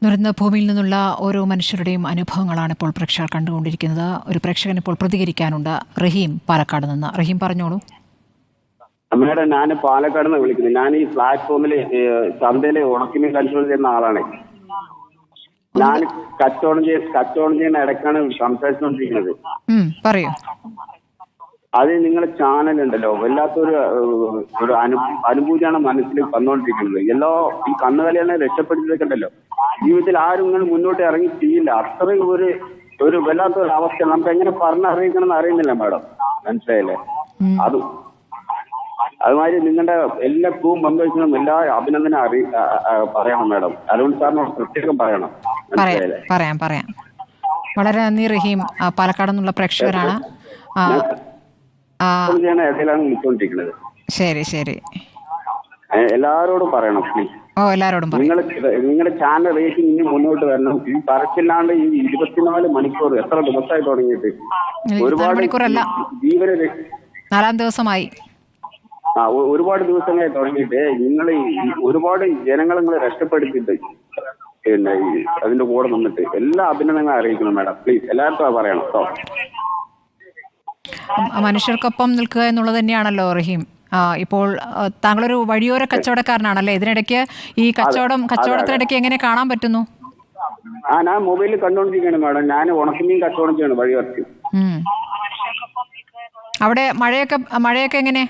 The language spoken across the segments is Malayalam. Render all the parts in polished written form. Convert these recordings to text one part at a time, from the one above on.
ദുരന്ത ഭൂമിയിൽ നിന്നുള്ള ഓരോ മനുഷ്യരുടെയും അനുഭവങ്ങളാണ് ഇപ്പോൾ പ്രേക്ഷകർ കണ്ടുകൊണ്ടിരിക്കുന്നത്. ഒരു പ്രേക്ഷകൻ ഇപ്പോൾ പ്രതികരിക്കാനുണ്ട്. റഹീം പാലക്കാട് നിന്ന്. റഹീം പറഞ്ഞോളൂ. മേഡം, ഞാൻ പാലക്കാട് നിന്ന് വിളിക്കുന്നത്. ഞാൻ ഈ പ്ലാറ്റ്ഫോമിൽ ചന്തയിലെ ഉണക്കിമീൻ കച്ചവടം ചെയ്യുന്ന ആളാണ്. ഞാൻ കച്ചവടം ചെയ്യുന്ന ഇടയ്ക്കാണ് സംസാരിച്ചുകൊണ്ടിരിക്കുന്നത്. പറയൂ. അത് നിങ്ങളുടെ ചാനൽ ഉണ്ടല്ലോ, വല്ലാത്തൊരു അനുഭൂതിയാണ് മനസ്സിൽ വന്നുകൊണ്ടിരിക്കുന്നത്. ഈ കന്നുകാലികളെ രക്ഷപ്പെടുത്തിയതൊക്കെ ഉണ്ടല്ലോ, ജീവിതത്തിൽ ആരും ഇങ്ങനെ മുന്നോട്ട് ഇറങ്ങി ചെയ്യില്ല. അത്രയും ഒരു വല്ലാത്തൊരു അവസ്ഥ. നമുക്ക് എങ്ങനെ പറഞ്ഞറിയിക്കണം എന്ന് അറിയുന്നില്ല മേഡം, മനസ്സിലായില്ലേ? അതുമാതിരി നിങ്ങളുടെ എല്ലാ ക്രൂ മെമ്പേഴ്സിനും എല്ലാ അഭിനന്ദനം പറയണം മേഡം. അരുൺ സാറിനോട് പ്രത്യേകം പറയണം. പറയാം. വളരെ നന്ദി റഹീം. പാലക്കാട് നിന്നുള്ള പ്രേക്ഷകരാണ്. ഇടയിലാണ് വിളിച്ചുകൊണ്ടിരിക്കുന്നത്. ശരി. എല്ലാരോടും പറയണം പ്ലീസ്. എല്ലാരോടും നിങ്ങളുടെ ചാനൽ റേറ്റിംഗ് ഇനി മുന്നോട്ട് വരണം. ഈ പറച്ചില്ലാണ്ട് ഈ 24 മണിക്കൂർ എത്ര ദിവസമായി തുടങ്ങിയിട്ട്? ഒരുപാട് ജീവന 4-ാം ദിവസമായി. ഒരുപാട് ദിവസങ്ങളായി തുടങ്ങിയിട്ട് നിങ്ങൾ ഒരുപാട് ജനങ്ങളെ നിങ്ങൾ രക്ഷപ്പെടുത്തിയിട്ട് പിന്നെ അതിന്റെ കൂടെ നിന്നിട്ട് എല്ലാ അഭിനന്ദനങ്ങളും അറിയിക്കണം മേഡം. പ്ലീസ് എല്ലാവർക്കും പറയണം കേട്ടോ. മനുഷ്യർക്കൊപ്പം നിൽക്കുക എന്നുള്ളത് തന്നെയാണല്ലോ റഹീം. ഇപ്പോൾ താങ്കളൊരു വഴിയോര കച്ചവടക്കാരനാണല്ലേ? ഇതിനിടയ്ക്ക് ഈ കച്ചവടത്തിനിടയ്ക്ക് എങ്ങനെ കാണാൻ പറ്റുന്നു? ഞാൻ മൊബൈലിൽ കണ്ടുകൊണ്ടിരിക്കുകയാണ് മേഡം. ഞാൻ ഉണക്കമീൻ കച്ചവടം ചെയ്യണം വഴിയോരത്ത്. അവിടെ മഴയൊക്കെ എങ്ങനെ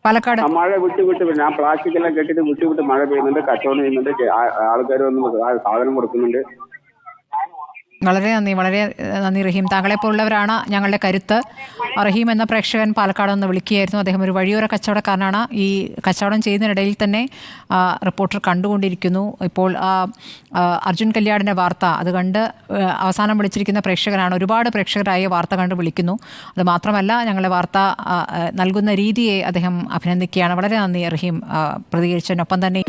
പാലക്കാട്? മഴ വിട്ട് ഞാൻ പ്ലാസ്റ്റിക് എല്ലാം കെട്ടിട്ട് വിട്ട് മഴ പെയ്യുന്നുണ്ട്, കച്ചവടം ചെയ്യുന്നുണ്ട്, ആൾക്കാർ വന്ന് സാധനം കൊടുക്കുന്നുണ്ട്. വളരെ നന്ദി റഹീം. താങ്കളെപ്പോലുള്ളവരാണ് ഞങ്ങളുടെ കരുത്ത്. റഹീം എന്ന പ്രേക്ഷകൻ പാലക്കാട് നിന്ന് വിളിക്കുകയായിരുന്നു. അദ്ദേഹം ഒരു വഴിയോര കച്ചവടക്കാരനാണ്. ഈ കച്ചവടം ചെയ്യുന്നതിനിടയിൽ തന്നെ റിപ്പോർട്ടർ കണ്ടുകൊണ്ടിരിക്കുന്നു. ഇപ്പോൾ അർജുൻ കല്യാടിൻ്റെ വാർത്ത അത് കണ്ട് അവസാനം വിളിച്ചിരിക്കുന്ന പ്രേക്ഷകനാണ്. ഒരുപാട് പ്രേക്ഷകരായ വാർത്ത കണ്ട് വിളിക്കുന്നു. അത് മാത്രമല്ല, ഞങ്ങളുടെ വാർത്ത നൽകുന്ന രീതിയെ അദ്ദേഹം അഭിനന്ദിക്കുകയാണ്. വളരെ നന്ദി റഹീം പ്രതികരിച്ചതിനൊപ്പം തന്നെ